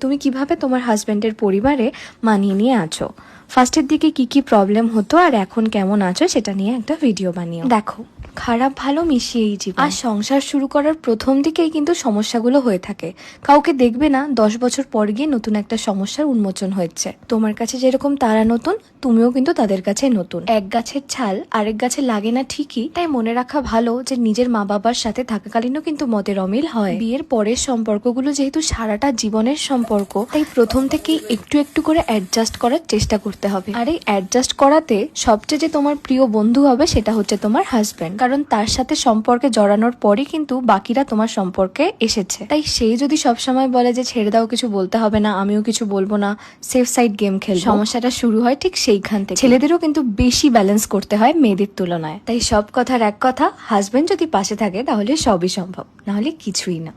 তুমি কিভাবে তোমার হাজবেন্ডের পরিবারে মানিয়ে নিয়ে আছো, ফার্স্টের দিকে কি কি প্রবলেম হতো আর এখন কেমন আছো সেটা নিয়ে একটা ভিডিও বানিও। দেখো, খারাপ ভালো মিশিয়েই জীবন। আর সংসার শুরু করার প্রথম দিকেই কিন্তু সমস্যাগুলো হয়ে থাকে। কাউকে দেখবে না 10 বছর পর গিয়ে নতুন একটা সমস্যার উন্মোচন হয়েছে। তোমার কাছে যেরকম তারা নতুন, তুমিও কিন্তু তাদের কাছে নতুন। এক গাছের ছাল আরেক গাছে লাগে না ঠিকই, তাই মনে রাখা ভালো যে নিজের মা বাবার সাথে থাকাকালীনও কিন্তু মতের অমিল হয়। বিয়ের পরের সম্পর্কগুলো যেহেতু সারাটা জীবনের সম্পর্ক, তাই প্রথম থেকেই একটু একটু করে অ্যাডজাস্ট করার চেষ্টা করতে হবে। আর এই অ্যাডজাস্ট করাতে সবচেয়ে যে তোমার প্রিয় বন্ধু হবে সেটা হচ্ছে তোমার হাজবেন্ড, কারণ তার সাথে সম্পর্কে জড়ানোর পরই কিন্তু বাকিরা তোমার সম্পর্কে এসেছে। তাই সেই যদি সবসময় বলে যে ছেড়ে দাও, কিছু বলতে হবে না, আমিও কিছু বলবো না, সেফ সাইড গেম খেলবো, সমস্যাটা শুরু হয় ঠিক সেইখান থেকে। ছেলেদেরও কিন্তু বেশি ব্যালেন্স করতে হয় মেয়েদের তুলনায়। তাই সব কথার এক কথা, হাজবেন্ড যদি পাশে থাকে তাহলে সবই সম্ভব, নাহলে কিছুই না।